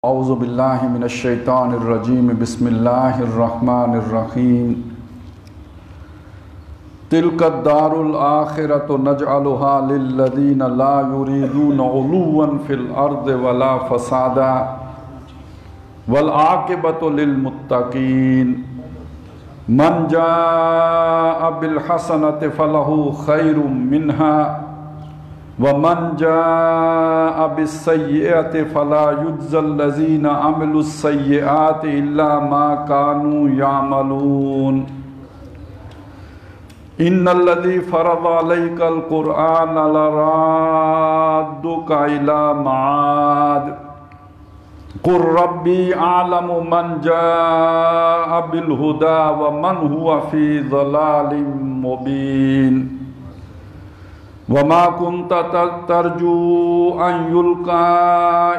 اعوذ باللہ من الشیطان الرجیم بسم اللہ الرحمن الرحیم تلک الدار الآخرۃ نجعلها للذین لا یریدون علوا فی الارض ولا فسادا والعاقبۃ للمتقین من جاء بالحسنۃ فلہ خیر منها وَمَنْ جَاءَ بِالسَّيِّئَةِ فَلَا يُجْزَى الَّذِينَ عَمِلُوا السَّيِّئَاتِ إِلَّا مَا كَانُوا يَعْمَلُونَ إِنَّ الَّذِي فَرَضَ عَلَيْكَ الْقُرْآنَ لَرَادُّكَ إِلَى مَعَادٍ قُلْ رَبِّي أَعْلَمُ مَنْ جَاءَ بِالْهُدَى وَمَنْ هُوَ فِي ضَلَالٍ مُبِينٍ وَمَا كُنْتَ تَرْجُو أَنْ يُلْقَى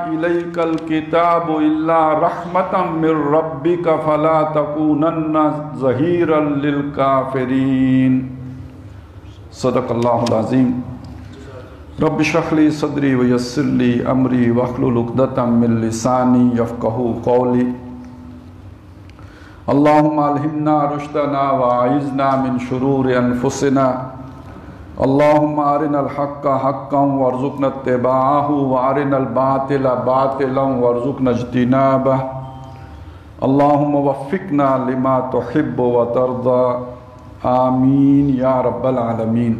إِلَيْكَ الْكِتَابُ إِلَّا رَحْمَةً مِّن رَبِّكَ فَلَا تَكُونَنَّ ظَهِيرًا لِلْكَافِرِينَ صدق اللہ العظیم۔ رب اشرح لي صدری ویسر لي امری واحلل عقدۃ من لسانی یفقہوا قولی۔ اللہم الہمنا رشدنا واعذنا من شرور انفسنا۔ اللہم ارنا الحق حقا وارزقنا اتباعہ وارنا الباطل باطلا وارزقنا اجتنابہ۔ اللہم وفقنا لما تحب وترضى آمین یا رب العالمین۔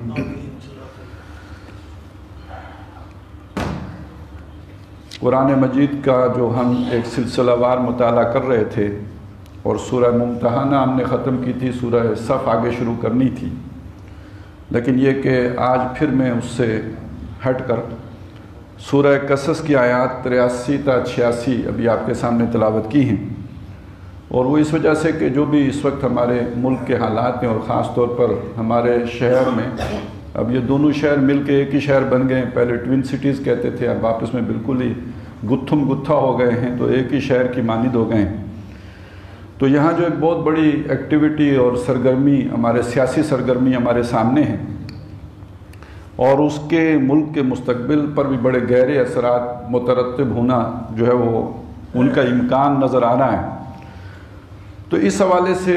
قرآن مجید کا جو ہم ایک سلسلہ وار مطالعہ کر رہے تھے اور سورہ ممتحنہ ہم نے ختم کی تھی، سورہ صف آگے شروع کرنی تھی، لیکن یہ کہ آج پھر میں اس سے ہٹ کر سورہ قصص کی آیات 83 تا 86 ابھی آپ کے سامنے تلاوت کی ہیں، اور وہ اس وجہ سے کہ جو بھی اس وقت ہمارے ملک کے حالات ہیں اور خاص طور پر ہمارے شہر میں، اب یہ دونوں شہر مل کے ایک ہی شہر بن گئے ہیں، پہلے ٹوین سٹیز کہتے تھے، اب آپس میں بالکل ہی گتھم گتھا ہو گئے ہیں، تو ایک ہی شہر کی مانند ہو گئے ہیں۔ تو یہاں جو ایک بہت بڑی ایکٹیویٹی اور سرگرمی، ہمارے سیاسی سرگرمی ہمارے سامنے ہیں، اور اس کے ملک کے مستقبل پر بھی بڑے گہرے اثرات مترتب ہونا جو ہے وہ ان کا امکان نظر آ رہا ہے۔ تو اس حوالے سے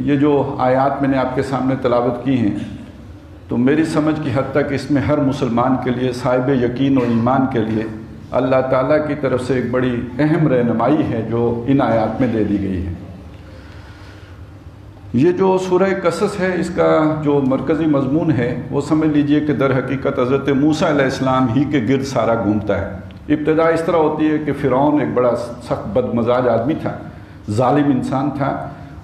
یہ جو آیات میں نے آپ کے سامنے تلاوت کی ہیں، تو میری سمجھ کی حد تک اس میں ہر مسلمان کے لیے، صاحب یقین و ایمان کے لیے اللہ تعالیٰ کی طرف سے ایک بڑی اہم رہنمائی ہے جو ان آیات میں دے دی گئی ہے۔ یہ جو سورہ قصص ہے، اس کا جو مرکزی مضمون ہے وہ سمجھ لیجئے کہ در حقیقت حضرت موسیٰ علیہ السلام ہی کے گرد سارا گھومتا ہے۔ ابتدا اس طرح ہوتی ہے کہ فرعون ایک بڑا سخت بد مزاج آدمی تھا، ظالم انسان تھا،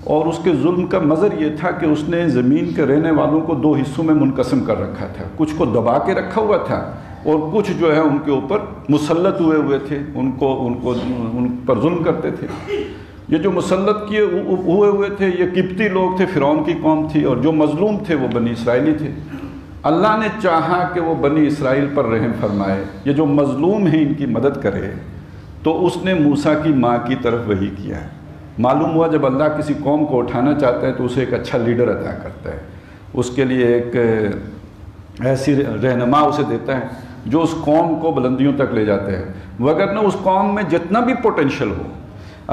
اور اس کے ظلم کا مظہر یہ تھا کہ اس نے زمین کے رہنے والوں کو دو حصوں میں منقسم کر رکھا تھا، کچھ کو دبا کے رکھا ہوا تھا اور کچھ جو ہے ان کے اوپر مسلط ہوئے تھے، ان پر ظلم کرتے تھے۔ یہ جو مسلط ہوئے تھے یہ قبطی لوگ تھے، فرعون کی قوم تھی، اور جو مظلوم تھے وہ بنی اسرائیلی تھے۔ اللہ نے چاہا کہ وہ بنی اسرائیل پر رحم فرمائے، یہ جو مظلوم ہیں ان کی مدد کرے، تو اس نے موسیٰ کی ماں کی طرف وحی کیا ہے۔ معلوم ہوا جب اللہ کسی قوم کو اٹھانا چاہتا ہے تو اسے ایک اچھا لیڈر عطا کرتا ہے، اس کے لیے ایک ایسی رہنما اسے دیتا ہے جو اس قوم کو بلندیوں تک لے جاتے ہیں، وگرنہ اس قوم میں جتنا بھی پوٹینشل ہو،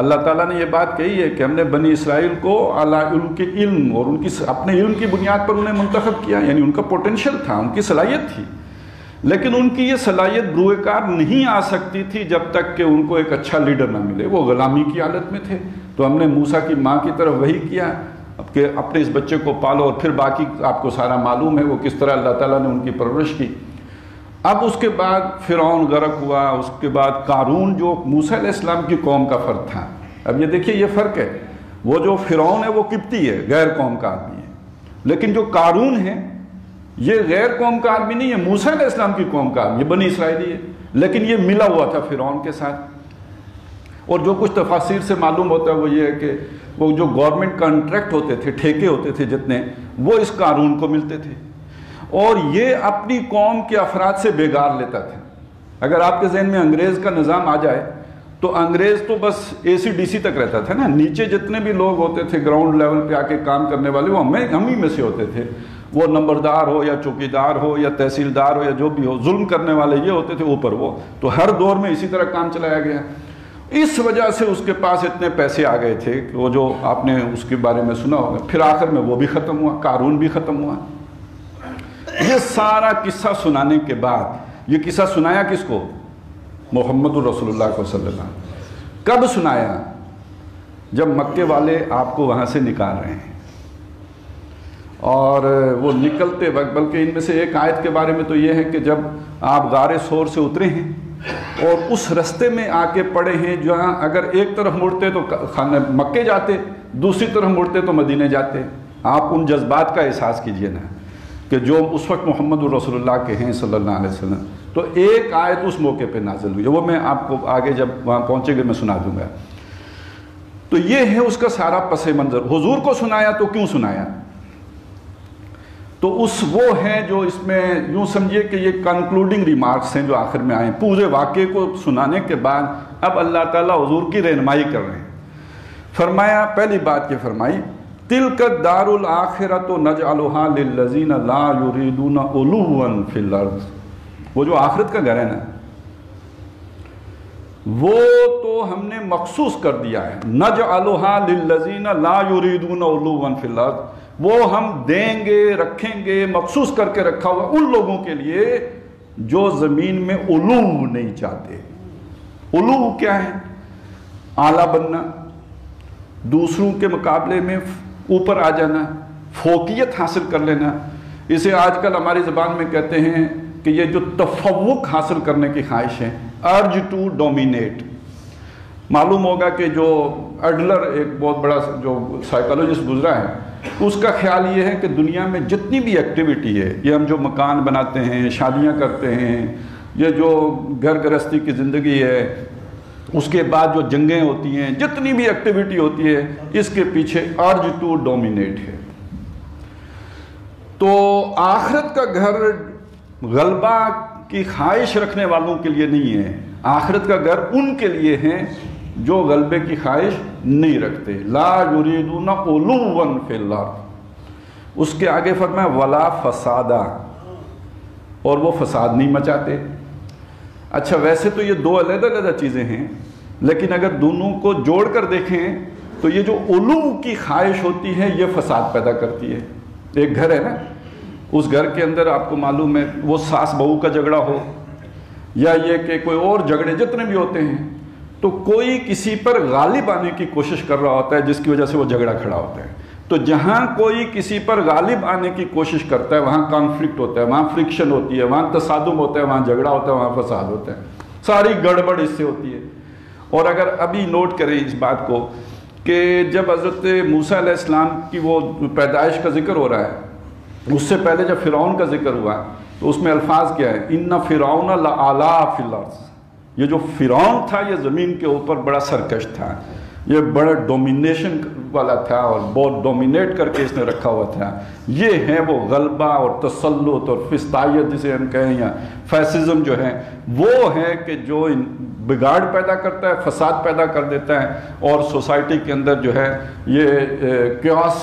اللہ تعالیٰ نے یہ بات کہی ہے کہ ہم نے بنی اسرائیل کو اعلیٰ علم کے علم اور ان کی اپنے علم کی بنیاد پر انہیں منتخب کیا، یعنی ان کا پوٹینشل تھا، ان کی صلاحیت تھی، لیکن ان کی یہ صلاحیت بروئے کار نہیں آ سکتی تھی جب تک کہ ان کو ایک اچھا لیڈر نہ ملے، وہ غلامی کی حالت میں تھے۔ تو ہم نے موسیٰ کی ماں کی طرف وحی کیا کہ اپنے اس بچے کو پالو، اور پھر باقی آپ کو سارا معلوم ہے وہ کس طرح اللہ تعالیٰ نے ان کی پرورش کی۔ اب اس کے بعد فرعون غرق ہوا، اس کے بعد قارون جو موسیٰ علیہ السلام کی قوم کا فرد تھا۔ اب یہ دیکھیے یہ فرق ہے، وہ جو فرعون ہے وہ قبطی ہے، غیر قوم کا آدمی ہے، لیکن جو قارون ہے یہ غیر قوم کا آدمی نہیں ہے، موسیٰ علیہ السلام کی قوم کا آدمی، یہ بنی اسرائیلی ہے، لیکن یہ ملا ہوا تھا فرعون کے ساتھ۔ اور جو کچھ تفاسیر سے معلوم ہوتا ہے وہ یہ ہے کہ وہ جو گورنمنٹ کانٹریکٹ ہوتے تھے، ٹھیکے ہوتے تھے جتنے، وہ اس قارون کو ملتے تھے، اور یہ اپنی قوم کے افراد سے بیگار لیتا تھا۔ اگر آپ کے ذہن میں انگریز کا نظام آ جائے تو انگریز تو بس AC/DC تک رہتا تھا نا، نیچے جتنے بھی لوگ ہوتے تھے گراؤنڈ لیول پہ آ کے کام کرنے والے وہ ہم ہی میں سے ہوتے تھے، وہ نمبردار ہو یا چوکیدار ہو یا تحصیلدار ہو یا جو بھی ہو، ظلم کرنے والے یہ ہوتے تھے اوپر وہ، تو ہر دور میں اسی طرح کام چلایا گیا۔ اس وجہ سے اس کے پاس اتنے پیسے آ گئے تھے کہ وہ جو آپ نے اس کے بارے میں سنا ہوگا، پھر آخر میں وہ بھی ختم ہوا، قارون بھی ختم ہوا۔ یہ سارا قصہ سنانے کے بعد، یہ قصہ سنایا کس کو؟ محمد الرسول اللہ کو صلی اللہ علیہ وسلم۔ کب سنایا؟ جب مکے والے آپ کو وہاں سے نکال رہے ہیں، اور وہ نکلتے وقت، بلکہ ان میں سے ایک آیت کے بارے میں تو یہ ہے کہ جب آپ غار ثور سے اترے ہیں اور اس رستے میں آ کے پڑے ہیں جہاں اگر ایک طرف مڑتے تو خانہ مکے جاتے، دوسری طرف مڑتے تو مدینے جاتے، آپ ان جذبات کا احساس کیجئے نا کہ جو اس وقت محمد الرسول اللہ کے ہیں صلی اللہ علیہ وسلم۔ تو ایک آیت اس موقع پہ نازل ہوئی، وہ میں آپ کو آگے جب وہاں پہنچے گے میں سنا دوں گا۔ تو یہ ہے اس کا سارا پس منظر۔ حضور کو سنایا تو کیوں سنایا؟ تو وہ ہیں جو اس میں یوں سمجھیے کہ یہ کنکلوڈنگ ریمارکس ہیں جو آخر میں آئے، پورے واقعے کو سنانے کے بعد اب اللہ تعالیٰ حضور کی رہنمائی کر رہے ہیں۔ فرمایا، پہلی بات یہ فرمائی، تِلْكَ الدَّارُ الْآخِرَةُ نَجْعَلُهَا لِلَّذِينَ لَا يُرِيدُونَ عُلُوًّا فِي الْأَرْضِ۔ وہ جو آخرت کا گھر ہے نا، وہ تو ہم نے مخصوص کر دیا ہے، نَجْعَلُهَا لِلَّذِينَ لَا يُرِيدُونَ عُلُوًّا فِي الْأَرْضِ، وہ ہم دیں گے، رکھیں گے، مخصوص کر کے رکھا ہوا ان لوگوں کے لیے جو زمین میں علو نہیں چاہتے۔ علو کیا ہے؟ اعلیٰ بننا، دوسروں کے مقابلے میں اوپر آ جانا، فوقیت حاصل کر لینا۔ اسے آج کل ہماری زبان میں کہتے ہیں کہ یہ جو تفوق حاصل کرنے کی خواہش ہے، ارج ٹو ڈومینیٹ۔ معلوم ہوگا کہ جو ایڈلر ایک بہت بڑا جو سائیکالوجسٹ گزرا ہے، اس کا خیال یہ ہے کہ دنیا میں جتنی بھی ایکٹیویٹی ہے، یہ ہم جو مکان بناتے ہیں، شادیاں کرتے ہیں، یہ جو گھر گرہستی کی زندگی ہے، اس کے بعد جو جنگیں ہوتی ہیں، جتنی بھی ایکٹیویٹی ہوتی ہے، اس کے پیچھے ارج ٹو ڈومینیٹ ہے۔ تو آخرت کا گھر غلبہ کی خواہش رکھنے والوں کے لیے نہیں ہے، آخرت کا گھر ان کے لیے ہے جو غلبے کی خواہش نہیں رکھتے۔ لا یریدون علوا فی الارض۔ اس کے آگے فرمایا ولا فسادا، اور وہ فساد نہیں مچاتے۔ اچھا، ویسے تو یہ دو علیحدہ علیحدہ چیزیں ہیں، لیکن اگر دونوں کو جوڑ کر دیکھیں تو یہ جو علو کی خواہش ہوتی ہے یہ فساد پیدا کرتی ہے۔ ایک گھر ہے نا، اس گھر کے اندر آپ کو معلوم ہے وہ ساس بہو کا جھگڑا ہو یا یہ کہ کوئی اور جھگڑے جتنے بھی ہوتے ہیں، تو کوئی کسی پر غالب آنے کی کوشش کر رہا ہوتا ہے جس کی وجہ سے وہ جھگڑا کھڑا ہوتا ہے۔ تو جہاں کوئی کسی پر غالب آنے کی کوشش کرتا ہے وہاں کانفلکٹ ہوتا ہے، وہاں فرکشن ہوتی ہے، وہاں تصادم ہوتا ہے، وہاں جھگڑا ہوتا ہے، وہاں فساد ہوتا ہے، ساری گڑبڑ اس سے ہوتی ہے۔ اور اگر ابھی نوٹ کریں اس بات کو کہ جب حضرت موسیٰ علیہ السلام کی وہ پیدائش کا ذکر ہو رہا ہے، اس سے پہلے جب فرعون کا ذکر ہوا تو اس میں الفاظ کیا ہے؟ ان فرعون لعلا فی الارض۔ یہ جو فرعون تھا یہ زمین کے اوپر بڑا سرکش تھا، یہ بڑا ڈومینیشن والا تھا اور بہت ڈومینیٹ کر کے اس نے رکھا ہوا تھا۔ یہ ہے وہ غلبہ اور تسلط اور فسطائیت جسے ہم کہیں، یا فیسزم جو ہے، وہ ہے کہ جو بگاڑ پیدا کرتا ہے، فساد پیدا کر دیتا ہے، اور سوسائٹی کے اندر جو ہے یہ کیوس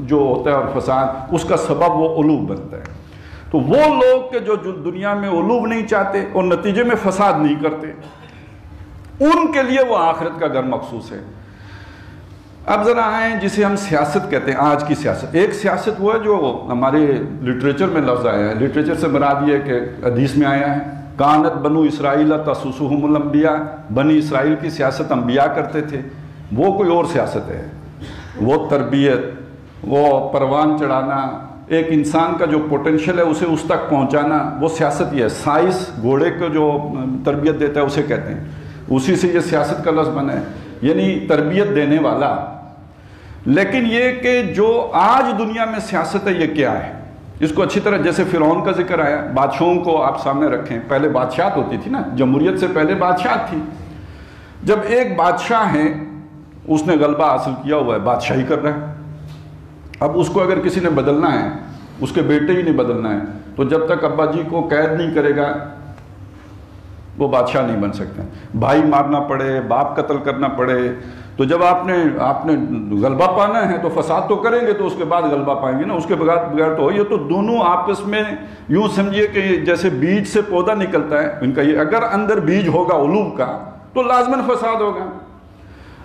جو ہوتا ہے اور فساد، اس کا سبب وہ علو بنتا ہے۔ تو وہ لوگ کہ جو دنیا میں علو نہیں چاہتے اور نتیجے میں فساد نہیں کرتے، ان کے لیے وہ آخرت کا گھر مخصوص ہے۔ اب ذرا آئیں جسے ہم سیاست کہتے ہیں، آج کی سیاست۔ ایک سیاست وہ ہے جو ہمارے لٹریچر میں لفظ آیا ہے، لٹریچر سے مراد یہ ہے کہ حدیث میں آیا ہے، کانت بنو اسرائیل تسوسہم الانبیاء، بنی اسرائیل کی سیاست انبیاء کرتے تھے۔ وہ کوئی اور سیاست ہے، وہ تربیت، وہ پروان چڑھانا، ایک انسان کا جو پوٹنشل ہے اسے اس تک پہنچانا، وہ سیاست یہ ہے۔ سائنس گھوڑے کو جو تربیت دیتا ہے اسے کہتے ہیں، اسی سے یہ سیاست کا لفظ بنا ہے، یعنی تربیت دینے والا۔ لیکن یہ کہ جو آج دنیا میں سیاست ہے یہ کیا ہے، اس کو اچھی طرح، جیسے فرعون کا ذکر آیا، بادشاہوں کو آپ سامنے رکھیں، پہلے بادشاہت ہوتی تھی نا، جمہوریت سے پہلے بادشاہت تھی۔ جب ایک بادشاہ ہے، اس نے غلبہ حاصل کیا ہوا ہے، بادشاہی کر رہا ہے، اب اس کو اگر کسی نے بدلنا ہے، اس کے بیٹے ہی نہیں بدلنا ہے، تو جب تک ابا جی کو قید نہیں کرے گا وہ بادشاہ نہیں بن سکتے۔ بھائی مارنا پڑے، باپ قتل کرنا پڑے، تو جب آپ نے غلبہ پانا ہے تو فساد تو کریں گے تو اس کے بعد غلبہ پائیں گے نا، اس کے بغیر تو یہ تو دونوں آپس میں یوں سمجھیے کہ جیسے بیج سے پودا نکلتا ہے ان کا، یہ اگر اندر بیج ہوگا علو کا تو لازماً فساد ہوگا۔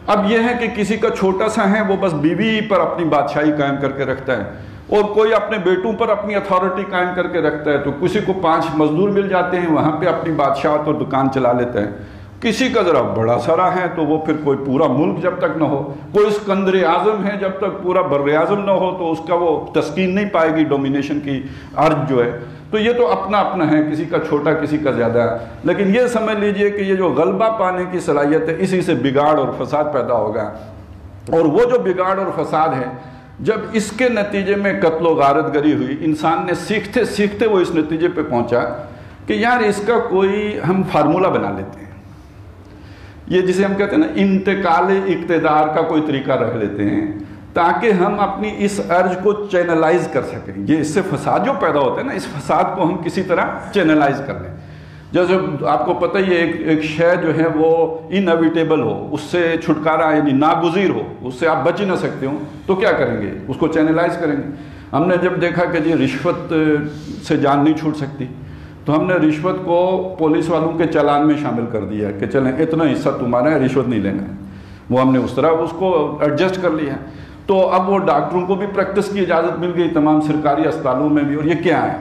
اب یہ ہے کہ کسی کا چھوٹا سا ہے، وہ بس بیوی پر اپنی بادشاہی قائم کر کے رکھتا ہے، اور کوئی اپنے بیٹوں پر اپنی اتھارٹی قائم کر کے رکھتا ہے، تو کسی کو 5 مزدور مل جاتے ہیں، وہاں پہ اپنی بادشاہت اور دکان چلا لیتا ہے۔ کسی کا ذرا بڑا سارا ہے تو وہ پھر کوئی پورا ملک جب تک نہ ہو، کوئی اسکندر اعظم ہے جب تک پورا بر اعظم نہ ہو تو اس کا وہ تسکین نہیں پائے گی ڈومینیشن کی عرض جو ہے۔ تو یہ تو اپنا اپنا ہے، کسی کا چھوٹا کسی کا زیادہ ہے، لیکن یہ سمجھ لیجئے کہ یہ جو غلبہ پانے کی صلاحیت ہے، اسی سے بگاڑ اور فساد پیدا ہوگا۔ اور وہ جو بگاڑ اور فساد ہے، جب اس کے نتیجے میں قتل و غارت گری ہوئی، انسان نے سیکھتے سیکھتے وہ اس نتیجے پہ پہنچا کہ یار اس کا کوئی ہم فارمولہ بنا لیتے ہیں، یہ جسے ہم کہتے ہیں نا انتقال اقتدار کا کوئی طریقہ رکھ لیتے ہیں تاکہ ہم اپنی اس ارج کو چینلائز کر سکیں۔ یہ اس سے فساد جو پیدا ہوتا ہے نا، اس فساد کو ہم کسی طرح چینلائز کر لیں۔ جیسے آپ کو پتہ ہی ہے ایک شے جو ہے وہ انیویٹیبل ہو، اس سے چھٹکارا یعنی ناگزیر ہو، اس سے آپ بچ ہی نہ سکتے ہوں، تو کیا کریں گے؟ اس کو چینلائز کریں گے۔ ہم نے جب دیکھا کہ جی رشوت سے جان نہیں چھوٹ سکتی، تو ہم نے رشوت کو پولیس والوں کے چالان میں شامل کر دیا کہ چلیں اتنا حصہ تمہارا ہے، رشوت نہیں لینا ہے۔ وہ ہم نے اس طرح اس کو ایڈجسٹ کر لیا۔ تو اب وہ ڈاکٹروں کو بھی پریکٹس کی اجازت مل گئی، تمام سرکاری اسپتالوں میں بھی۔ اور یہ کیا ہے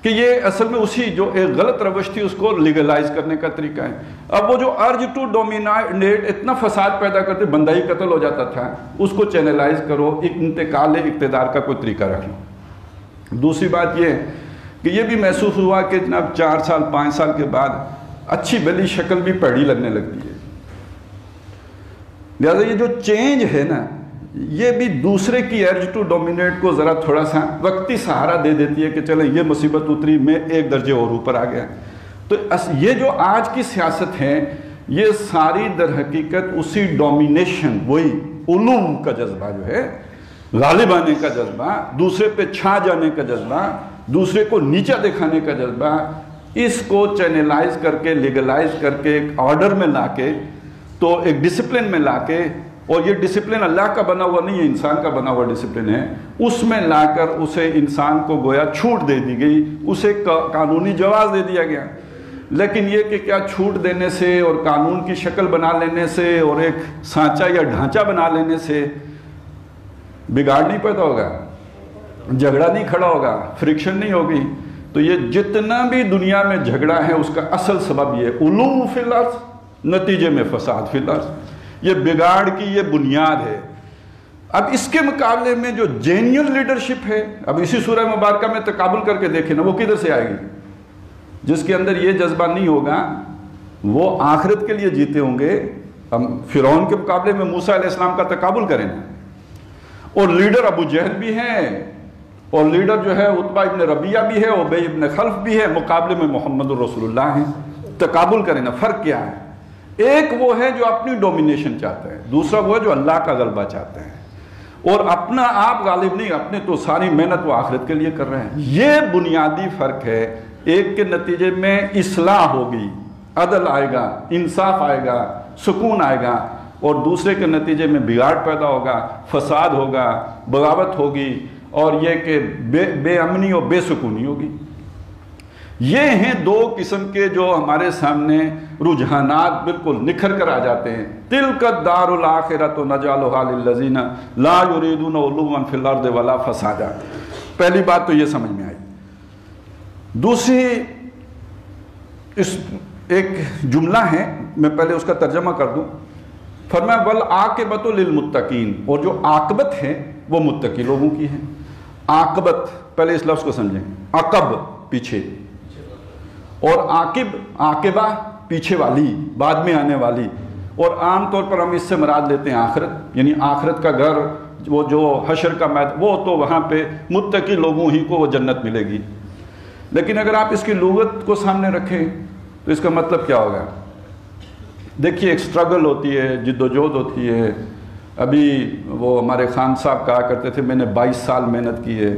کہ یہ اصل میں اسی جو ایک غلط روش تھی اس کو لیگلائز کرنے کا طریقہ ہے۔ اب وہ جو ارج ٹو ڈومینیٹ اتنا فساد پیدا کرتے، بندہ ہی قتل ہو جاتا تھا، اس کو چینلائز کرو، ایک انتقال اقتدار کا کوئی طریقہ رکھ لو۔ دوسری بات یہ کہ یہ بھی محسوس ہوا کہ جناب 4 سال 5 سال کے بعد اچھی بھلی شکل بھی پیڑی لگنے لگتی ہے، لہذا یہ جو چینج ہے نا، یہ بھی دوسرے کی ارج ٹو ڈومینیٹ کو ذرا تھوڑا سا وقتی سہارا دے دیتی ہے کہ چلیں یہ مصیبت اتری، میں 1 درجے اور اوپر آ گیا۔ تو یہ جو آج کی سیاست ہے، یہ ساری در حقیقت اسی ڈومینیشن، وہی علوم کا جذبہ جو ہے، غالب آنے کا جذبہ، دوسرے پہ چھا جانے کا جذبہ، دوسرے کو نیچا دکھانے کا جذبہ، اس کو چینلائز کر کے لیگلائز کر کے ایک آرڈر میں لا کے، تو ایک ڈسپلن میں لا کے، اور یہ ڈسپلن اللہ کا بنا ہوا نہیں ہے، انسان کا بنا ہوا ڈسپلن ہے، اس میں لا کر اسے انسان کو گویا چھوٹ دے دی گئی، اسے قانونی جواز دے دیا گیا۔ لیکن یہ کہ کیا چھوٹ دینے سے اور قانون کی شکل بنا لینے سے اور ایک سانچہ یا ڈھانچہ بنا لینے سے بگاڑ نہیں پیدا ہوگا، جھگڑا نہیں کھڑا ہوگا، فرکشن نہیں ہوگی؟ تو یہ جتنا بھی دنیا میں جھگڑا ہے اس کا اصل سبب یہ علو فی الارض، نتیجے میں فساد فی الارض، یہ بگاڑ کی یہ بنیاد ہے۔ اب اس کے مقابلے میں جو جینیئن لیڈرشپ ہے، اب اسی سورہ مبارکہ میں تقابل کر کے دیکھیں نا، وہ کدھر سے آئے گی؟ جس کے اندر یہ جذبہ نہیں ہوگا وہ آخرت کے لیے جیتے ہوں گے۔ ہم فرعون کے مقابلے میں موسیٰ علیہ السلام کا تقابل کریں، اور لیڈر ابو جہل بھی ہیں، اور لیڈر جو ہے عتبہ ابن ربیعہ بھی ہے، ابی ابن خلف بھی ہے، مقابلے میں محمد الرسول اللہ ہیں۔ تقابل کریں نا، فرق کیا ہے؟ ایک وہ ہے جو اپنی ڈومینیشن چاہتا ہے، دوسرا وہ ہے جو اللہ کا غلبہ چاہتا ہے، اور اپنا آپ غالب نہیں، اپنے تو ساری محنت وہ آخرت کے لیے کر رہے ہیں۔ یہ بنیادی فرق ہے۔ ایک کے نتیجے میں اصلاح ہوگی، عدل آئے گا، انصاف آئے گا، سکون آئے گا، اور دوسرے کے نتیجے میں بگاڑ پیدا ہوگا، فساد ہوگا، بغاوت ہوگی، اور یہ کہ بے امنی اور بے سکونی ہوگی۔ یہ ہیں دو قسم کے جو ہمارے سامنے رجحانات بالکل نکھر کر آ جاتے ہیں۔ تِلْكَ الدَّارُ الْآخِرَةُ نَجْعَلُهَا لِلَّذِينَ لَا يُرِيدُونَ عُلُوًّا فِي الْأَرْضِ وَلَا فَسَادًا۔ پہلی بات تو یہ سمجھ میں آئی۔ دوسری اس ایک جملہ ہے، میں پہلے اس کا ترجمہ کر دوں۔ فرمایا وَالْعَاقِبَةُ لِلْمُتَّقِينَ، اور جو عاقبت ہے وہ متقی لوگوں کی ہے۔ عاقبت، پہلے اس لفظ کو سمجھیں، عقب پیچھے، اور عاقب عاقبہ پیچھے والی، بعد میں آنے والی، اور عام طور پر ہم اس سے مراد لیتے ہیں آخرت، یعنی آخرت کا گھر، وہ جو حشر کا میدان، وہ تو وہاں پہ متقی لوگوں ہی کو وہ جنت ملے گی۔ لیکن اگر آپ اس کی لغت کو سامنے رکھیں تو اس کا مطلب کیا ہوگا؟ دیکھیے ایک سٹرگل ہوتی ہے، جد و جہد ہوتی ہے۔ ابھی وہ ہمارے خان صاحب کہا کرتے تھے میں نے 22 سال محنت کی ہے،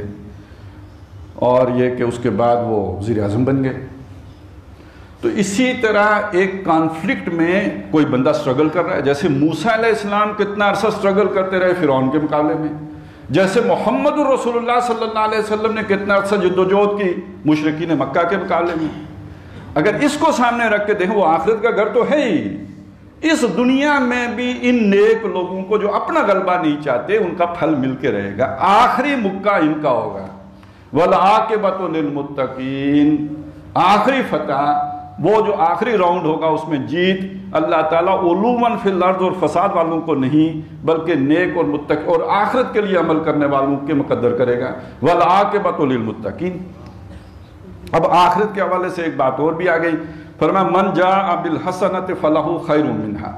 اور یہ کہ اس کے بعد وہ وزیر اعظم بن گئے۔ تو اسی طرح ایک کانفلکٹ میں کوئی بندہ سٹرگل کر رہا ہے، جیسے موسیٰ علیہ السلام کتنا عرصہ سٹرگل کرتے رہے فرعون کے مقابلے میں، جیسے محمد الرسول اللہ صلی اللہ علیہ وسلم نے کتنا عرصہ جد و جہد کی مشرکین مکہ کے مقابلے میں۔ اگر اس کو سامنے رکھ کے دیکھیں، وہ آخرت کا گھر تو ہے ہی، اس دنیا میں بھی ان نیک لوگوں کو جو اپنا غلبہ نہیں چاہتے ان کا پھل مل کے رہے گا، آخری مکہ ان کا ہوگا۔ وَالْعَاقِبَةُ لِلْمُتَّقِينَ، آخری فتح، وہ جو آخری راؤنڈ ہوگا اس میں جیت اللہ تعالیٰ علوماً فی الارض اور فساد والوں کو نہیں بلکہ نیک اور متقی اور آخرت کے لیے عمل کرنے والوں کے مقدر کرے گا۔ وَالْعَاقِبَةُ لِلْمُتَّقِينَ۔ اب آخرت کے حوالے سے ایک بات اور بھی آ گئی، فرمایا من جاء بالحسنۃ فلہ خیر منہا،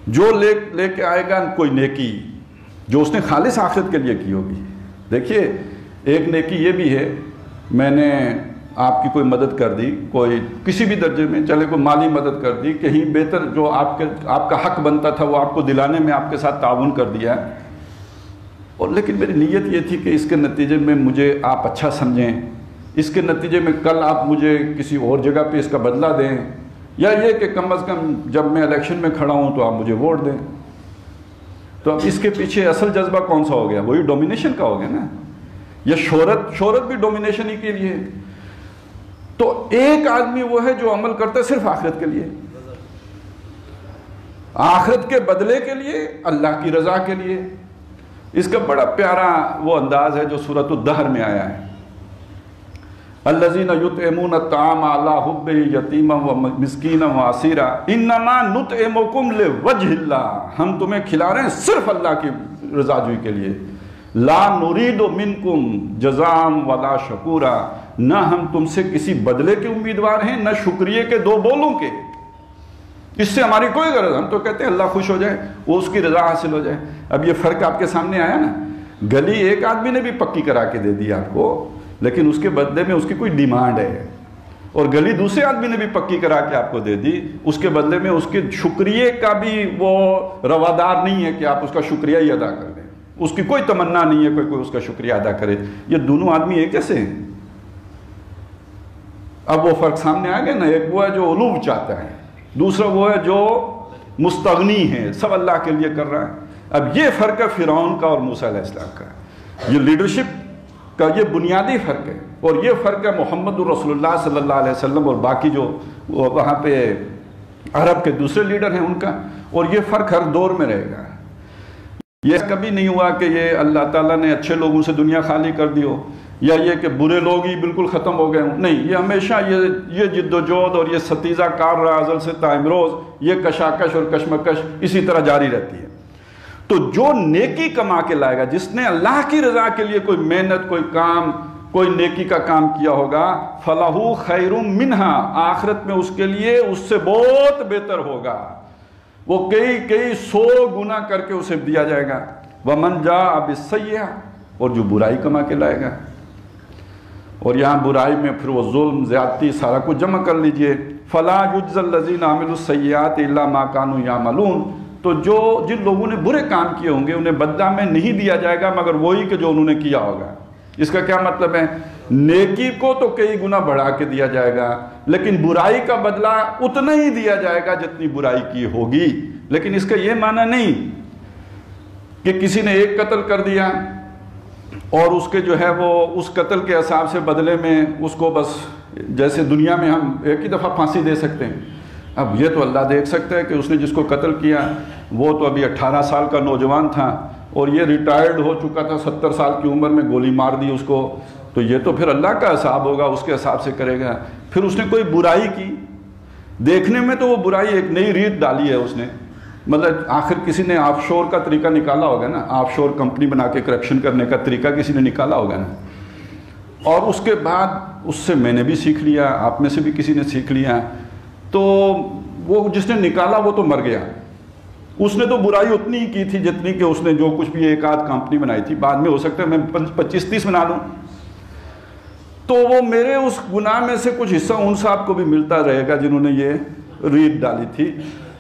جو لے کے آئے گا کوئی نیکی جو اس نے خالص آخرت کے لیے کی ہوگی۔ دیکھیے ایک نیکی یہ بھی ہے، میں نے آپ کی کوئی مدد کر دی، کوئی کسی بھی درجے میں، چلے کوئی مالی مدد کر دی، کہیں بہتر جو آپ کا حق بنتا تھا وہ آپ کو دلانے میں آپ کے ساتھ تعاون کر دیا، اور لیکن میری نیت یہ تھی کہ اس کے نتیجے میں مجھے آپ اچھا سمجھیں، اس کے نتیجے میں کل آپ مجھے کسی اور جگہ پہ اس کا بدلہ دیں، یا یہ کہ کم از کم جب میں الیکشن میں کھڑا ہوں تو آپ مجھے ووٹ دیں۔ تو اب اس کے پیچھے اصل جذبہ کون سا ہو گیا؟ وہی ڈومینیشن کا ہو گیا نا، یا شہرت بھی ڈومینیشن ہی کے لیے۔ تو ایک آدمی وہ ہے جو عمل کرتا ہے صرف آخرت کے لیے، آخرت کے بدلے کے لیے، اللہ کی رضا کے لیے۔ اس کا بڑا پیارا وہ انداز ہے جو سورۃ الدہر میں آیا ہے، الذین یطعمون الطعام علی حبہ یتیما و مسکینا و اسیرا انما نطعمکم لوجہ اللہ، ہم تمہیں کھلا رہے ہیں صرف اللہ کی رضا جوئی کے لیے، لا نرید منکم جزاء ولا شکورا، نہ ہم تم سے کسی بدلے کے امیدوار ہیں نہ شکریہ کے دو بولوں کے، اس سے ہماری کوئی غرض، ہم تو کہتے ہیں اللہ خوش ہو جائے، وہ اس کی رضا حاصل ہو جائے۔ اب یہ فرق آپ کے سامنے آیا نا، گلی ایک آدمی نے بھی پکی کرا کے دے دی آپ کو، لیکن اس کے بدلے میں اس کی کوئی ڈیمانڈ ہے، اور گلی دوسرے آدمی نے بھی پکی کرا کے آپ کو دے دی، اس کے بدلے میں اس کے شکریہ کا بھی وہ روادار نہیں ہے کہ آپ اس کا شکریہ ہی ادا کر دیں، اس کی کوئی تمنا نہیں ہے کوئی اس کا شکریہ ادا کرے۔ یہ دونوں آدمی ایک جیسے ہیں؟ اب وہ فرق سامنے آ گیا نا، ایک وہ ہے جو علو چاہتا ہے، دوسرا وہ ہے جو مستغنی ہے، سب اللہ کے لیے کر رہا ہے۔ اب یہ فرق ہے فرعون کا اور موسیٰ علیہ السلام کا، یہ لیڈرشپ کا یہ بنیادی فرق ہے، اور یہ فرق ہے محمد رسول اللہ صلی اللہ علیہ وسلم اور باقی جو وہاں پہ عرب کے دوسرے لیڈر ہیں ان کا، اور یہ فرق ہر دور میں رہے گا۔ یہ کبھی نہیں ہوا کہ یہ اللہ تعالیٰ نے اچھے لوگوں سے دنیا خالی کر دی ہو، یا یہ کہ برے لوگ ہی بالکل ختم ہو گئے ہوں، نہیں، یہ ہمیشہ یہ جد و جہد اور یہ ستیزہ کار رہا ازل سے تا امروز، یہ کشاکش اور کشمکش اسی طرح جاری رہتی ہے۔ تو جو نیکی کما کے لائے گا، جس نے اللہ کی رضا کے لیے کوئی محنت، کوئی کام، کوئی نیکی کا کام کیا ہوگا، فَلَهُ خَيْرٌ مِّنْهَا، آخرت میں اس کے لیے اس سے بہت بہتر ہوگا، وہ کئی 100 گنا کر کے اسے دیا جائے گا۔ وَمَنْ جَاءَ بِالسَّيِّئَةِ، اور جو برائی کما کے لائے گا، اور یہاں برائی میں پھر وہ ظلم، زیادتی، سارا کچھ جمع کر لیجئے، فَلَا يُجْزَى الَّذِينَ عَمِلُوا السَّيِّئَاتِ إِلَّا مَا كَانُوا يَعْمَلُونَ، تو جن لوگوں نے برے کام کیے ہوں گے انہیں بدلہ میں نہیں دیا جائے گا مگر وہی کہ جو انہوں نے کیا ہوگا۔ اس کا کیا مطلب ہے؟ نیکی کو تو کئی گنا بڑھا کے دیا جائے گا، لیکن برائی کا بدلہ اتنا ہی دیا جائے گا جتنی برائی کی ہوگی۔ لیکن اس کا یہ معنی نہیں کہ کسی نے ایک قتل کر دیا اور اس کے جو ہے وہ اس قتل کے حساب سے بدلے میں اس کو بس جیسے دنیا میں ہم ایک ہی دفعہ پھانسی دے سکتے ہیں۔ اب یہ تو اللہ دیکھ سکتا ہے کہ اس نے جس کو قتل کیا وہ تو ابھی 18 سال کا نوجوان تھا اور یہ ریٹائرڈ ہو چکا تھا 70 سال کی عمر میں، گولی مار دی اس کو، تو یہ تو پھر اللہ کا حساب ہوگا، اس کے حساب سے کرے گا۔ پھر اس نے کوئی برائی کی، دیکھنے میں تو وہ برائی ایک نئی ریت ڈالی ہے اس نے، مطلب آخر کسی نے آف شور کا طریقہ نکالا ہوگا نا، آف شور کمپنی بنا کے کرپشن کرنے کا طریقہ کسی نے نکالا ہوگا نا، اور اس کے بعد اس سے میں نے بھی سیکھ لیا، آپ میں سے بھی کسی نے سیکھ لیا، تو وہ جس نے نکالا وہ تو مر گیا، اس نے تو برائی اتنی ہی کی تھی جتنی کہ اس نے جو کچھ بھی ایک آدھ کمپنی بنائی تھی، بعد میں ہو سکتا ہے میں 25-30 بنا لوں، تو وہ میرے اس گناہ میں سے کچھ حصہ ان صاحب کو بھی ملتا رہے گا جنہوں نے یہ ریت ڈالی تھی۔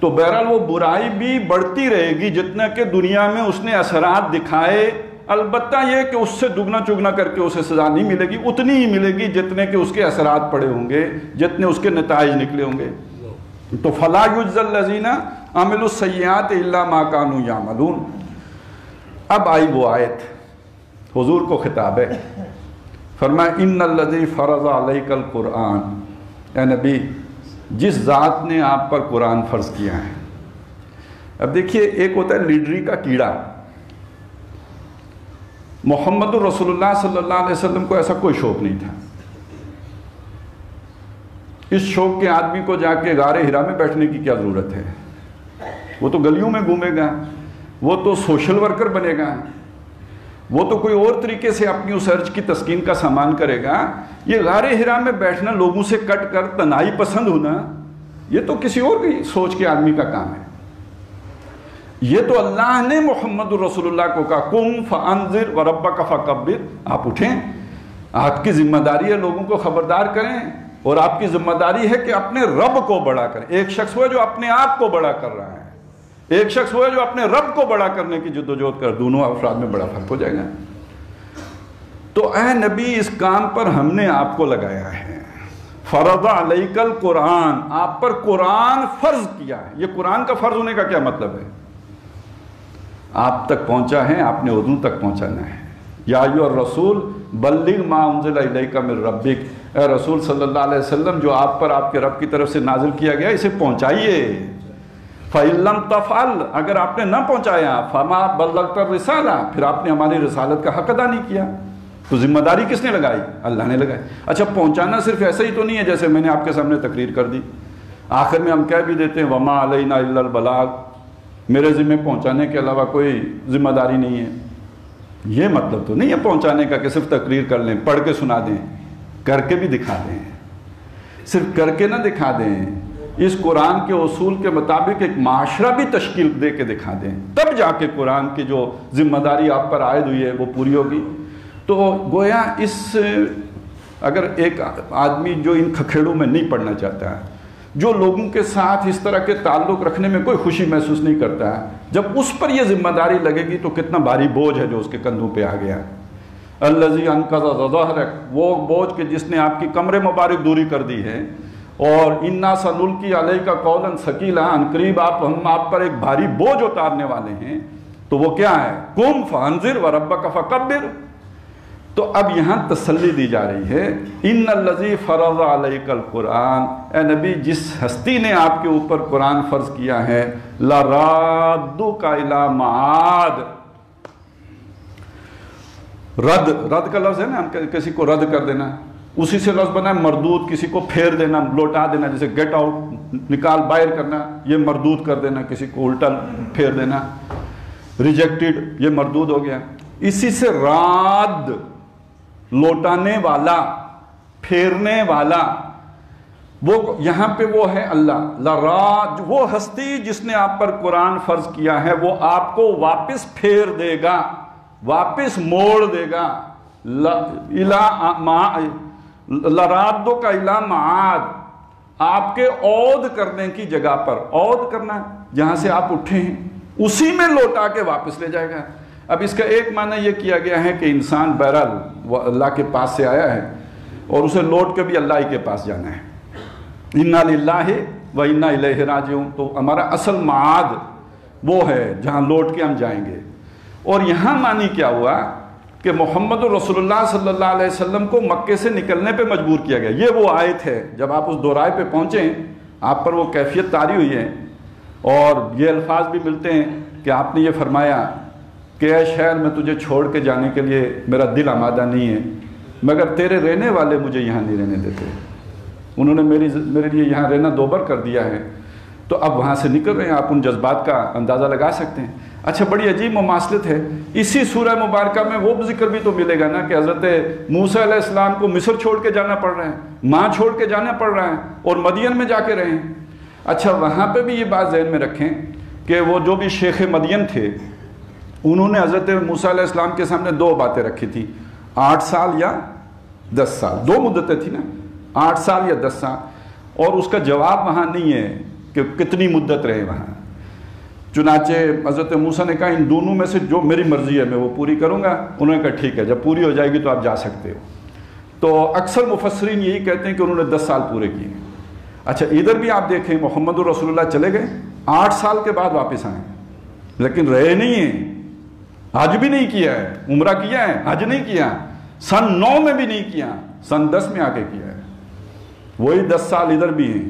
تو بہرحال وہ برائی بھی بڑھتی رہے گی جتنا کہ دنیا میں اس نے اثرات دکھائے، البتہ یہ کہ اس سے دگنا چگنا کر کے اسے سزا نہیں ملے گی، اتنی ہی ملے گی جتنے کہ اس کے اثرات پڑے ہوں گے، جتنے اس کے نتائج نکلے ہوں گے۔ تو فَلَا يُجْزَى الَّذِينَ عَمِلُوا السَّيِّئَاتِ إِلَّا مَا كَانُوا يَعْمَلُونَ۔ اب آئی وہ آیت، حضور کو خطاب ہے، فرمایا اِنَّ الَّذِي فَرَضَ عَلَيْكَ الْقُرْآنَ، اے نبی جس ذات نے آپ پر قرآن فرض کیا ہے. اب دیکھیے، ایک ہوتا ہے لیڈری کا کیڑا. محمد رسول اللہ صلی اللہ علیہ وسلم کو ایسا کوئی شوق نہیں تھا. اس شوق کے آدمی کو جا کے غار ہرا میں بیٹھنے کی کیا ضرورت ہے؟ وہ تو گلیوں میں گھومے گا، وہ تو سوشل ورکر بنے گا، وہ تو کوئی اور طریقے سے اپنی اس ارج کی تسکین کا سامان کرے گا. یہ غار ہرا میں بیٹھنا، لوگوں سے کٹ کر تنہائی پسند ہونا، یہ تو کسی اور کی سوچ کے آدمی کا کام ہے. یہ تو اللہ نے محمد رسول اللہ کو کہا قم فانذر وربک فکبر، آپ اٹھیں، آپ کی ذمہ داری ہے لوگوں کو خبردار کریں، اور آپ کی ذمہ داری ہے کہ اپنے رب کو بڑا کریں. ایک شخص وہ ہے جو اپنے آپ کو بڑا کر رہا ہے، ایک شخص وہ ہے جو اپنے رب کو بڑا کرنے کی جدوجہد کر. دونوں افراد میں بڑا فرق ہو جائے گا. تو اے نبی، اس کام پر ہم نے آپ کو لگایا ہے. فرض علیک القرآن، آپ پر قرآن فرض کیا ہے. یہ قرآن کا فرض ہونے کا کیا مطلب ہے؟ آپ تک پہنچا ہے، آپ نے اردو تک پہنچانا ہے. یا ایھا الرسول بلغ ما انزل الیک من ربک، اے رسول صلی اللہ علیہ وسلم، جو آپ پر آپ کے رب کی طرف سے نازل کیا گیا اسے پہنچائیے. فَإِن لَمْ تَفْعَلْ، اگر آپ نے نہ پہنچایا، فَمَا بَلَّغْتَ الرِّسَالَةَ، پھر آپ نے ہماری رسالت کا حق ادا نہیں کیا. تو ذمہ داری کس نے لگائی؟ اللہ نے لگائی. اچھا، پہنچانا صرف ایسا ہی تو نہیں ہے جیسے میں نے آپ کے سامنے تقریر کر دی. آخر میں ہم کہہ بھی دیتے ہیں وَمَا عَلَيْنَا إِلَّا الْبَلَاغُ، میرے ذمہ پہنچانے کے علاوہ کوئی ذمہ داری نہیں ہے. یہ مطلب تو نہیں ہے پہنچانے کا کہ صرف تقریر کر لیں، پڑھ کے سنا دیں، کر کے بھی دکھا دیں. صرف کر کے نہ دکھا دیں، اس قرآن کے اصول کے مطابق ایک معاشرہ بھی تشکیل دے کے دکھا دیں، تب جا کے قرآن کی جو ذمہ داری آپ پر عائد ہوئی ہے وہ پوری ہوگی. تو گویا اگر ایک آدمی جو ان کھکھیڑوں میں نہیں پڑنا چاہتا ہے، جو لوگوں کے ساتھ اس طرح کے تعلق رکھنے میں کوئی خوشی محسوس نہیں کرتا ہے، جب اس پر یہ ذمہ داری لگے گی تو کتنا بھاری بوجھ ہے جو اس کے کندھوں پہ آ گیا. الذی انقض ظہرک، وہ بوجھ کہ جس نے آپ کی کمر مبارک دوری کر دی ہے. اور انا سنلقی علیک قولا ثقیلا، عنقریب ہم آپ پر ایک بھاری بوجھ اتارنے والے ہیں. تو وہ کیا ہے؟ قم فانذر وربک فکبر. تو اب یہاں تسلی دی جا رہی ہے، ان الذی فرض علیک القرآن، اے نبی جس ہستی نے آپ کے اوپر قرآن فرض کیا ہے، لرادک الی معاد. رد کا لفظ ہے نا، کسی کو رد کر دینا، اسی سے لفظ بنا ہے مردود، کسی کو پھیر دینا، لوٹا دینا، جیسے گیٹ آؤٹ، نکال باہر کرنا، یہ مردود کر دینا، کسی کو الٹا پھیر دینا. ریجیکٹڈ، یہ مردود ہو گیا. اسی سے راد، لوٹانے والا، پھیرنے والا، وہ یہاں پہ وہ ہے اللہ. لراد، وہ ہستی جس نے آپ پر قرآن فرض کیا ہے وہ آپ کو واپس پھیر دے گا، واپس موڑ دے گا. لرادو کا الی معاد، آپ کے عود کرنے کی جگہ پر، عود کرنا جہاں سے آپ اٹھے ہیں اسی میں لوٹا کے واپس لے جائے گا. اب اس کا ایک معنی یہ کیا گیا ہے کہ انسان بہرحال وہ اللہ کے پاس سے آیا ہے اور اسے لوٹ کے بھی اللہ ہی کے پاس جانا ہے. انا للہ و انا الیہ راجعون، تو ہمارا اصل معاد وہ ہے جہاں لوٹ کے ہم جائیں گے. اور یہاں معنی کیا ہوا کہ محمد رسول اللہ صلی اللہ علیہ وسلم کو مکے سے نکلنے پہ مجبور کیا گیا. یہ وہ آیت ہے جب آپ اس دورائے پہ پہنچیں، آپ پر وہ کیفیت طاری ہوئی ہے اور یہ الفاظ بھی ملتے ہیں کہ آپ نے یہ فرمایا کہ اے شہر میں تجھے چھوڑ کے جانے کے لیے میرا دل آمادہ نہیں ہے، مگر تیرے رہنے والے مجھے یہاں نہیں رہنے دیتے. انہوں نے میرے لیے یہاں رہنا دوبر کر دیا ہے. تو اب وہاں سے نکل رہے ہیں، آپ ان جذبات کا اندازہ لگا سکتے ہیں. اچھا، بڑی عجیب مماثلت ہے. اسی سورہ مبارکہ میں وہ ذکر بھی تو ملے گا نا کہ حضرت موسیٰ علیہ السلام کو مصر چھوڑ کے جانا پڑ رہا ہے، ماں چھوڑ کے جانا پڑ رہا ہے اور مدین میں جا کے رہے ہیں. اچھا، وہاں پہ بھی یہ بات ذہن میں رکھیں کہ وہ جو بھی شیخ مدین تھے انہوں نے حضرت موسیٰ علیہ السلام کے سامنے دو باتیں رکھی تھی، 8 سال یا 10 سال، دو مدتیں تھی نا، 8 سال یا 10 سال. اور اس کا جواب وہاں نہیں ہے کہ کتنی مدت رہے وہاں. چنانچہ حضرت موسیٰ نے کہا ان دونوں میں سے جو میری مرضی ہے میں وہ پوری کروں گا. انہوں نے کہا ٹھیک ہے، جب پوری ہو جائے گی تو آپ جا سکتے ہو. تو اکثر مفسرین یہی کہتے ہیں کہ انہوں نے 10 سال پورے کیے. اچھا، ادھر بھی آپ دیکھیں محمد رسول اللہ چلے گئے، 8 سال کے بعد واپس آئے، لیکن رہے نہیں ہیں. حج بھی نہیں کیا ہے، عمرہ کیا ہے، حج نہیں کیا، سن 9 میں بھی نہیں کیا، سن 10 میں آ کے کیا ہے. وہی 10 سال ادھر بھی ہیں.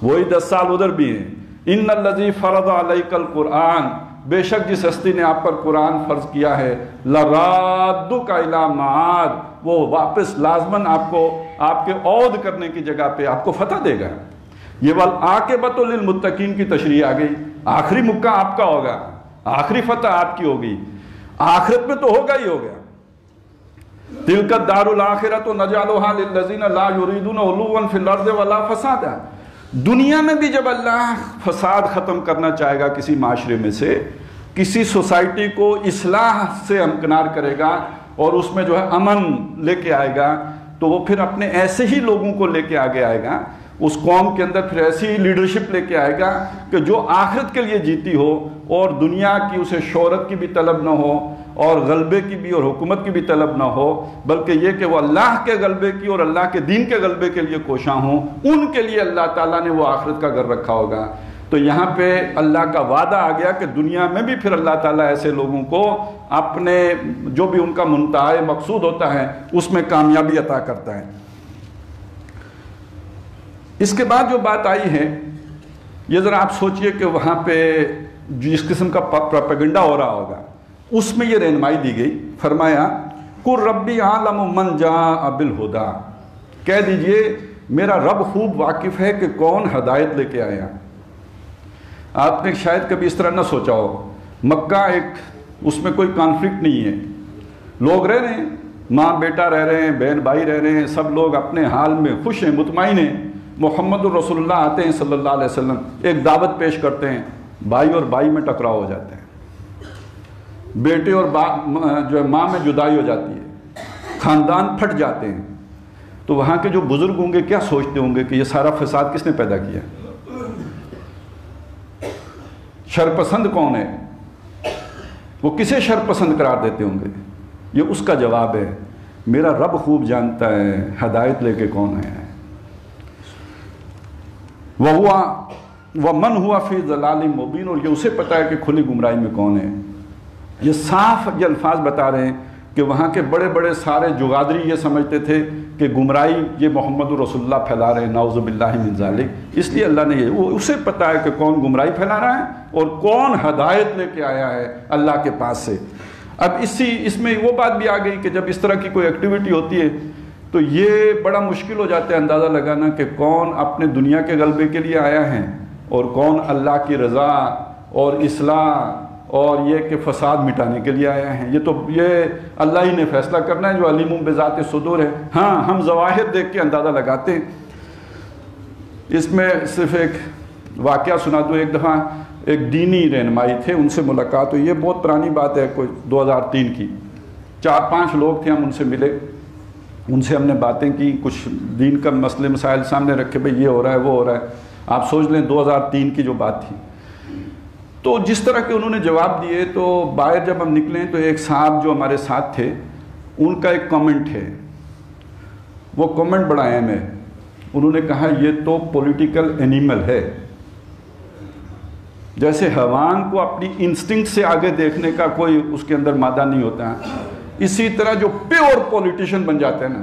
وہی 10 سال ادھر بھی ہیں. ان الذی فرض علیک القرآن، بے شک جس ہستی نے آپ پر قرآن فرض کیا ہے، لرادک الی معاد، وہ واپس لازماً آپ کو آپ کے عود کرنے کی جگہ پہ آپ کو فتح دے گا. یہ والعاقبۃ للمتقین کی تشریح آ گئی. آخری مکہ آپ کا ہوگا، آخری فتح آپ کی ہوگی، آخرت میں تو ہوگا ہی ہوگا. تلک الدار الاخرۃ نجعلھا للذین لا یریدون علوا فی الارض ولا فسادا. دنیا میں بھی جب اللہ فساد ختم کرنا چاہے گا کسی معاشرے میں سے، کسی سوسائٹی کو اصلاح سے امکنار کرے گا اور اس میں جو ہے امن لے کے آئے گا، تو وہ پھر اپنے ایسے ہی لوگوں کو لے کے آگے آئے گا. اس قوم کے اندر پھر ایسی لیڈرشپ لے کے آئے گا کہ جو آخرت کے لیے جیتی ہو اور دنیا کی اسے شہرت کی بھی طلب نہ ہو اور غلبے کی بھی اور حکومت کی بھی طلب نہ ہو، بلکہ یہ کہ وہ اللہ کے غلبے کی اور اللہ کے دین کے غلبے کے لیے کوشاں ہوں. ان کے لیے اللہ تعالیٰ نے وہ آخرت کا گھر رکھا ہوگا. تو یہاں پہ اللہ کا وعدہ آ گیا کہ دنیا میں بھی پھر اللہ تعالیٰ ایسے لوگوں کو اپنے جو بھی ان کا منتہا مقصود ہوتا ہے اس میں کامیابی عطا کرتا ہے. اس کے بعد جو بات آئی ہے، یہ ذرا آپ سوچئے کہ وہاں پہ جس قسم کا پروپیگنڈا ہو رہا ہوگا، اس میں یہ رہنمائی دی گئی. فرمایا قُلْ رَبِّ أَعْلَمُ مَنْ جَاءَ بِالْهُدَىٰ، کہہ دیجئے میرا رب خوب واقف ہے کہ کون ہدایت لے کے آیا. آپ نے شاید کبھی اس طرح نہ سوچا ہو. مکہ اس میں کوئی کانفلکٹ نہیں ہے، لوگ رہ رہے ہیں، ماں بیٹا رہ رہے ہیں، بہن بھائی رہ رہے ہیں، سب لوگ اپنے حال میں خوش ہیں، مطمئن ہیں. محمد الرسول اللہ آتے ہیں صلی اللہ علیہ وسلم، ایک دعوت پیش کرتے ہیں، بھائی اور بھائی میں ٹکراؤ ہو جاتے ہیں، بیٹے اور جو ہے ماں میں جدائی ہو جاتی ہے، خاندان پھٹ جاتے ہیں. تو وہاں کے جو بزرگ ہوں گے کیا سوچتے ہوں گے کہ یہ سارا فساد کس نے پیدا کیا؟ شرپسند کون ہے؟ وہ کسے شرپسند قرار دیتے ہوں گے؟ یہ اس کا جواب ہے، میرا رب خوب جانتا ہے ہدایت لے کے کون ہے. وَمَنْ هُوَ فِي ضَلَالٍ مُبِينٍ، اور یہ اسے پتہ ہے کہ کھلی گمراہی میں کون ہے. یہ صاف یہ الفاظ بتا رہے ہیں کہ وہاں کے بڑے بڑے سارے جغادری یہ سمجھتے تھے کہ گمراہی یہ محمد رسول اللہ پھیلا رہے ہیں، نعوذ باللہ من ذالک. اس لیے اللہ نے وہ اسے پتہ ہے کہ کون گمراہی پھیلا رہا ہے اور کون ہدایت لے کے آیا ہے اللہ کے پاس سے. اب اس میں وہ بات بھی آ گئی کہ جب اس طرح کی کوئی ایکٹیویٹی ہوتی ہے تو یہ بڑا مشکل ہو جاتا ہے اندازہ لگانا کہ کون اپنے دنیا کے غلبے کے لیے آیا ہے اور کون اللہ کی رضا اور اصلاح اور یہ کہ فساد مٹانے کے لیے آیا ہے. یہ اللہ ہی نے فیصلہ کرنا ہے جو علیم بذات صدور ہے. ہاں ہم ظواہر دیکھ کے اندازہ لگاتے ہیں. اس میں صرف ایک واقعہ سنا دوں. ایک دفعہ ایک دینی رہنمائی تھے، ان سے ملاقات ہوئی. یہ بہت پرانی بات ہے، کوئی 2003 کی. 4-5 لوگ تھے، ہم ان سے ملے، ان سے ہم نے باتیں کی، کچھ دین کا مسئلے مسائل سامنے رکھے، بھئی یہ ہو رہا ہے وہ ہو رہا ہے. آپ سوچ لیں 2003 کی جو بات تھی. تو جس طرح کے انہوں نے جواب دیے، تو باہر جب ہم نکلیں تو ایک صاحب جو ہمارے ساتھ تھے ان کا ایک کامنٹ ہے، وہ کامنٹ بڑا اہم ہے. انہوں نے کہا یہ تو پولیٹیکل اینیمل ہے. جیسے حیوان کو اپنی انسٹنکٹ سے آگے دیکھنے کا کوئی اس کے اندر مادہ نہیں ہوتا، اسی طرح جو پیور پولیٹیشین بن جاتے ہیں نا،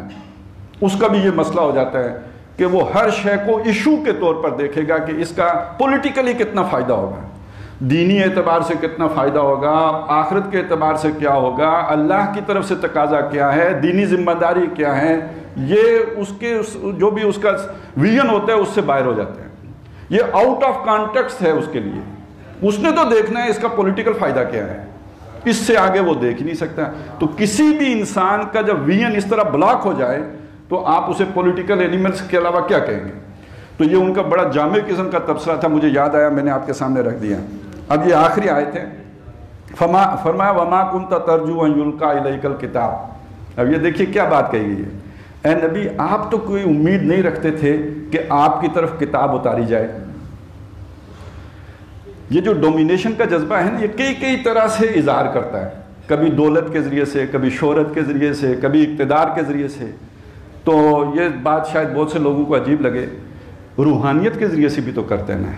اس کا بھی یہ مسئلہ ہو جاتا ہے کہ وہ ہر شے کو ایشو کے طور پر دیکھے گا کہ اس کا پولیٹیکلی کتنا فائدہ ہوگا، دینی اعتبار سے کتنا فائدہ ہوگا، آخرت کے اعتبار سے کیا ہوگا، اللہ کی طرف سے تقاضا کیا ہے، دینی ذمہ داری کیا ہے. یہ اس کے جو بھی اس کا ویژن ہوتا ہے اس سے باہر ہو جاتے ہیں. یہ آؤٹ آف کانٹیکسٹ ہے اس کے لیے. اس نے تو دیکھنا ہے اس کا پولیٹیکل فائدہ کیا ہے، اس سے آگے وہ دیکھ نہیں سکتا. تو کسی بھی انسان کا جب ویژن اس طرح بلاک ہو جائے تو آپ اسے پولیٹیکل اینیملز کے علاوہ کیا کہیں گے. تو یہ ان کا بڑا جامع قسم کا تبصرہ تھا، مجھے یاد آیا، میں نے آپ کے سامنے رکھ دیا. اب یہ آخری آیت ہے. فرمایا وما کنت ترجو ان یلقا الیک الکتاب. اب یہ دیکھیے کیا بات کہی گئی ہے. اے نبی آپ تو کوئی امید نہیں رکھتے تھے کہ آپ کی طرف کتاب اتاری جائے. یہ جو ڈومینیشن کا جذبہ ہے نا، یہ کئی طرح سے اظہار کرتا ہے، کبھی دولت کے ذریعے سے، کبھی شہرت کے ذریعے سے، کبھی اقتدار کے ذریعے سے. تو یہ بات شاید بہت سے لوگوں کو عجیب لگے. روحانیت کے ذریعے سے بھی تو کرتے ہیں نا.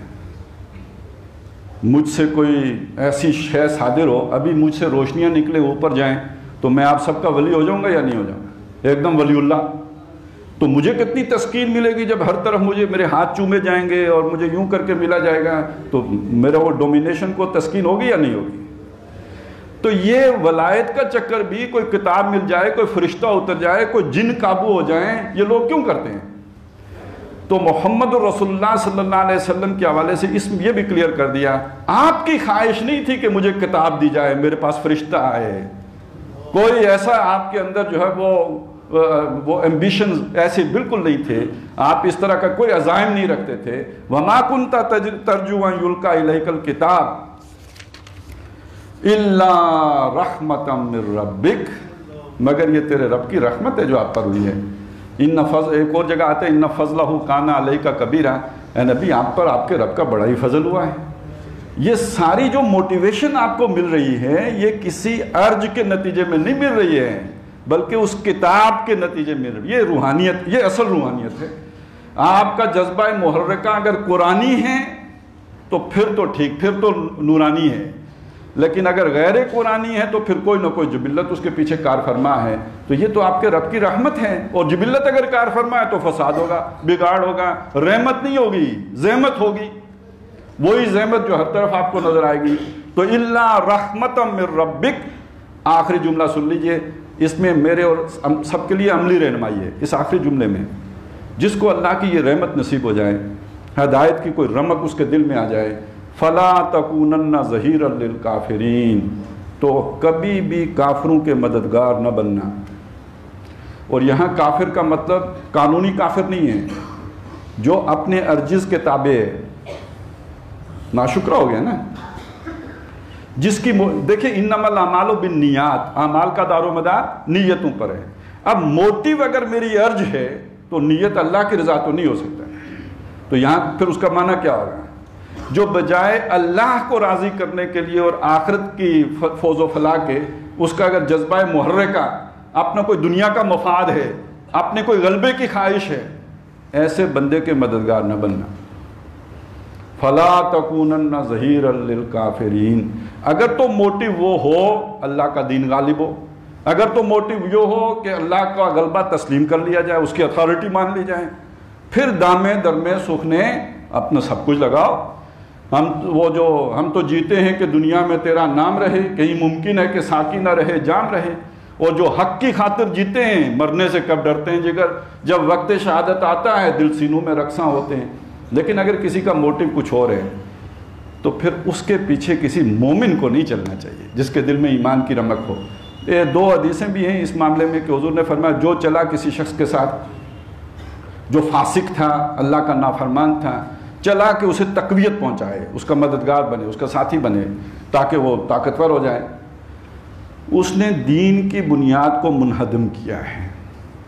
مجھ سے کوئی ایسی شے صادر ہو، ابھی مجھ سے روشنیاں نکلے اوپر جائیں تو میں آپ سب کا ولی ہو جاؤں گا یا نہیں ہو جاؤں گا؟ ایک دم ولی اللہ. تو مجھے کتنی تسکین ملے گی جب ہر طرف مجھے میرے ہاتھ چومے جائیں گے اور مجھے یوں کر کے ملا جائے گا، تو میرا وہ ڈومینیشن کو تسکین ہوگی یا نہیں ہوگی؟ تو یہ ولایت کا چکر بھی، کوئی کتاب مل جائے، کوئی فرشتہ اتر جائے، کوئی جن قابو ہو جائیں، یہ لوگ کیوں کرتے ہیں؟ تو محمد رسول اللہ صلی اللہ علیہ وسلم کے حوالے سے یہ بھی کلیئر کر دیا، آپ کی خواہش نہیں تھی کہ مجھے کتاب دی جائے، میرے پاس فرشتہ آئے، کوئی ایسا آپ کے اندر جو ہے وہ ایمبیشنز ایسے بالکل نہیں تھے، آپ اس طرح کا کوئی عزائم نہیں رکھتے تھے۔ وَمَا كُنْتَ تَرْجُو أَن يُلْقَىٰ إِلَيْكَ الْكِتَابُ إِلَّا رَحْمَةً مِّن رَبِّكَ، مگر یہ تیرے رب کی رحمت ہے جو آپ پر ہوئی ہے۔ ایک اور جگہ آتے ہیں اِنَّ فَضْلَهُ كَانَ عَلَيْكَ كَبِيرًا، اے نبی آپ پر آپ کے رب کا بڑا ہی فضل ہوا ہے۔ یہ ساری جو موٹیویشن آپ کو مل رہی ہے، یہ کسی ارج کے نتیجے میں نہیں مل رہی ہے، بلکہ اس کتاب کے نتیجے میں مل رہی ہے۔ یہ روحانیت، یہ اصل روحانیت ہے۔ آپ کا جذبہ محرکہ اگر قرآنی ہے تو پھر تو ٹھیک، پھر تو نورانی ہے، لیکن اگر غیر قرآنی ہے تو پھر کوئی نہ کوئی جبلت اس کے پیچھے کار فرما ہے۔ تو یہ تو آپ کے رب کی رحمت ہے، اور جبلت اگر کار فرما ہے تو فساد ہوگا، بگاڑ ہوگا، رحمت نہیں ہوگی، زحمت ہوگی، وہی زحمت جو ہر طرف آپ کو نظر آئے گی۔ تو الا رحمت من ربک، آخری جملہ سن لیجئے، اس میں میرے اور سب کے لیے عملی رہنمائی ہے۔ اس آخری جملے میں جس کو اللہ کی یہ رحمت نصیب ہو جائے، ہدایت کی کوئی رمق اس کے دل میں آ جائے، فلا تکونن ظہیرا للکافرین، تو کبھی بھی کافروں کے مددگار نہ بننا۔ اور یہاں کافر کا مطلب قانونی کافر نہیں ہے، جو اپنے ارجز کے تابع ہے، ناشکرہ ہو گیا نا، جس کی دیکھیں انما الاعمال بالنیات، اعمال کا دار و مدار نیتوں پر ہے۔ اب موٹیو اگر میری ارج ہے تو نیت اللہ کی رضا تو نہیں ہو سکتا، تو یہاں پھر اس کا معنی کیا ہوگا؟ جو بجائے اللہ کو راضی کرنے کے لیے اور آخرت کی فوز و فلاح کے، اس کا اگر جذبہ محرکہ اپنا کوئی دنیا کا مفاد ہے، اپنے کوئی غلبے کی خواہش ہے، ایسے بندے کے مددگار نہ بننا۔ فلا تکونن ظہیرا للکافرین، اگر تو موٹیو وہ ہو اللہ کا دین غالب ہو، اگر تو موٹیو یہ ہو کہ اللہ کا غلبہ تسلیم کر لیا جائے، اس کی اتھارٹی مان لی جائے، پھر دامے درمے سوکھنے اپنا سب کچھ لگاؤ۔ ہم تو جیتے ہیں کہ دنیا میں تیرا نام رہے، کہیں ممکن ہے کہ ساقی نہ رہے جام رہے، اور جو حق کی خاطر جیتے ہیں، مرنے سے کب ڈرتے ہیں جگر، جب وقت شہادت آتا ہے دل سینوں میں رقصاں ہوتے ہیں۔ لیکن اگر کسی کا موٹیو کچھ اور ہے تو پھر اس کے پیچھے کسی مومن کو نہیں چلنا چاہیے جس کے دل میں ایمان کی رمق ہو۔ یہ دو حدیثیں بھی ہیں اس معاملے میں کہ حضور نے فرمایا جو چلا کسی شخص کے ساتھ جو فاسق تھا، اللہ کا نافرمان تھا، چلا کہ اسے تقویت پہنچائے، اس کا مددگار بنے، اس کا ساتھی بنے تاکہ وہ طاقتور ہو جائے، اس نے دین کی بنیاد کو منہدم کیا ہے۔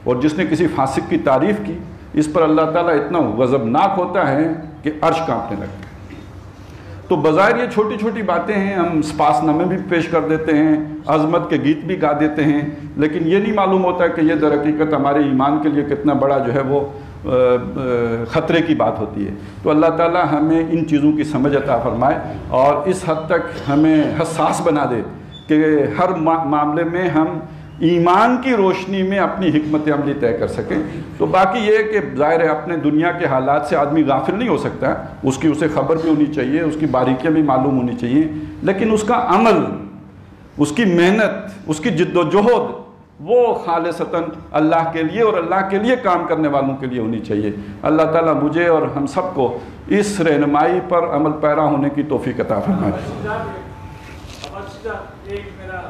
اور جس نے کسی فاسق کی تعریف کی، اس پر اللہ تعالیٰ اتنا غضبناک ہوتا ہے کہ عرش کانپنے لگتا ہے۔ تو بظاہر یہ چھوٹی چھوٹی باتیں ہیں، ہم سپاس نامے بھی پیش کر دیتے ہیں، عظمت کے گیت بھی گا دیتے ہیں، لیکن یہ نہیں معلوم ہوتا کہ یہ در حقیقت ہمارے ایمان کے لیے کتنا بڑا جو ہے وہ خطرے کی بات ہوتی ہے۔ تو اللہ تعالیٰ ہمیں ان چیزوں کی سمجھ عطا فرمائے اور اس حد تک ہمیں حساس بنا دے کہ ہر معاملے میں ہم ایمان کی روشنی میں اپنی حکمت عملی طے کر سکیں۔ تو باقی یہ کہ ظاہر ہے اپنے دنیا کے حالات سے آدمی غافل نہیں ہو سکتا، اس کی اسے خبر بھی ہونی چاہیے، اس کی باریکیاں بھی معلوم ہونی چاہیے، لیکن اس کا عمل، اس کی محنت، اس کی جد و جہد وہ خالصتاً اللہ کے لیے اور اللہ کے لیے کام کرنے والوں کے لیے ہونی چاہیے۔ اللہ تعالیٰ مجھے اور ہم سب کو اس رہنمائی پر عمل پیرا ہونے کی توفیق عطا فرمائے۔ ایک میرا